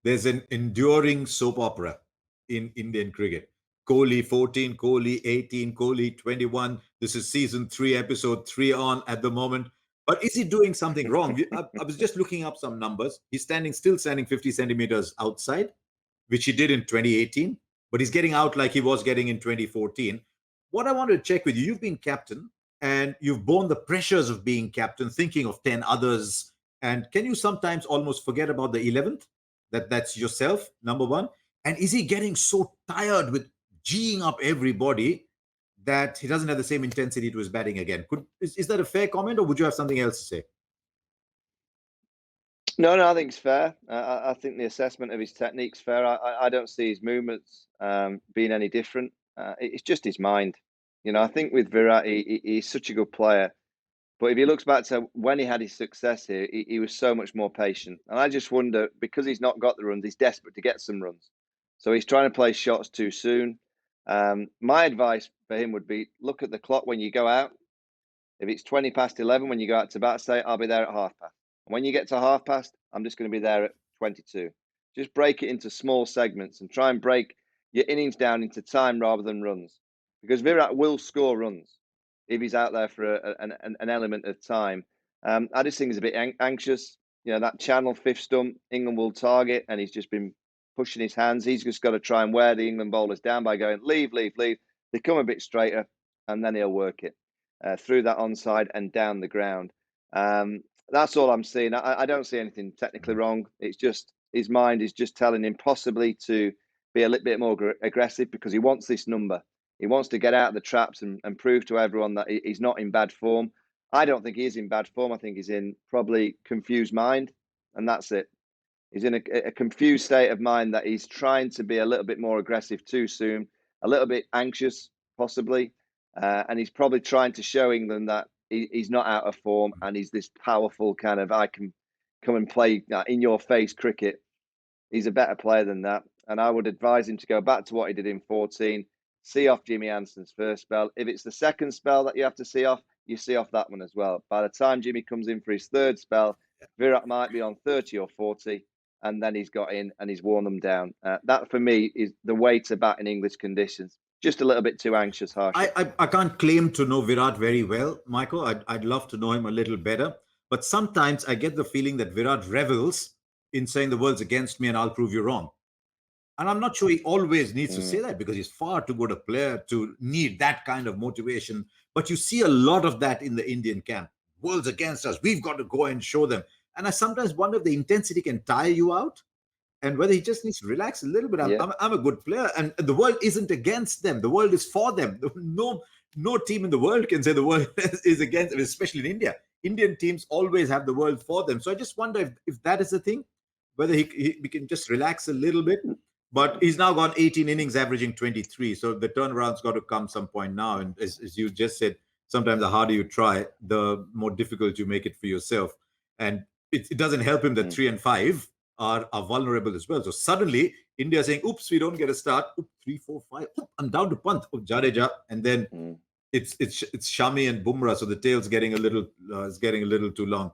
There's an enduring soap opera in Indian cricket. Kohli 14, Kohli 18, Kohli 21. This is season 3, episode 3 on at the moment. But is he doing something wrong? I was just looking up some numbers. He's still standing 50 centimeters outside, which he did in 2018, but he's getting out like he was getting in 2014. What I wanted to check with you, you've been captain and you've borne the pressures of being captain, thinking of 10 others. And can you sometimes almost forget about the 11th? That's yourself, number one. And is he getting so tired with geeing up everybody that he doesn't have the same intensity to his batting again? Is that a fair comment, or would you have something else to say? No, I think it's fair. I think the assessment of his technique's fair. I don't see his movements being any different. It's just his mind. I think with Virat, he's such a good player. But if he looks back to when he had his success here, he was so much more patient. And I just wonder, because he's not got the runs, he's desperate to get some runs. So he's trying to play shots too soon. My advice for him would be, look at the clock when you go out. If it's 20 past 11 when you go out to bat, say, I'll be there at half past. And when you get to half past, I'm just going to be there at 22. Just break it into small segments and try and break your innings down into time rather than runs. Because Virat will score runs if he's out there for an element of time. I just think he's a bit anxious. That channel fifth stump, England will target, and he's just been pushing his hands. He's just got to try and wear the England bowlers down by going, leave. They come a bit straighter, and then he'll work it through that onside and down the ground. That's all I'm seeing. I don't see anything technically wrong. It's just his mind is just telling him possibly to be a little bit more aggressive because he wants this number. He wants to get out of the traps and prove to everyone that he's not in bad form. I don't think he is in bad form. I think he's in probably confused mind, and that's it. He's in a confused state of mind that he's trying to be a little bit more aggressive too soon, a little bit anxious possibly, and he's probably trying to show England that he's not out of form and he's this powerful kind of, I can come and play in your face cricket. He's a better player than that. And I would advise him to go back to what he did in 14, see off Jimmy Anderson's first spell. If it's the second spell that you have to see off, you see off that one as well. By the time Jimmy comes in for his third spell, Virat might be on 30 or 40, and then he's got in and he's worn them down. That, for me, is the way to bat in English conditions. Just a little bit too anxious, Harsha. I can't claim to know Virat very well, Michael. I'd love to know him a little better. But sometimes I get the feeling that Virat revels in saying the world's against me and I'll prove you wrong. And I'm not sure he always needs to say that because he's far too good a player to need that kind of motivation. But you see a lot of that in the Indian camp. World's against us. We've got to go and show them. And I sometimes wonder if the intensity can tire you out and whether he just needs to relax a little bit. I'm a good player and the world isn't against them. The world is for them. No team in the world can say the world is against them, especially in India. Indian teams always have the world for them. So I just wonder if that is the thing, whether he can just relax a little bit. But he's now gone 18 innings, averaging 23. So the turnaround's got to come some point now. And as you just said, sometimes the harder you try, the more difficult you make it for yourself. And it doesn't help him that 3 and 5 are vulnerable as well. So suddenly, India saying, oops, we don't get a start. Oops, 3, 4, 5. Oops, I'm down to Pant of Jadeja. And then it's Shami and Bumrah. So the tail's getting a little too long.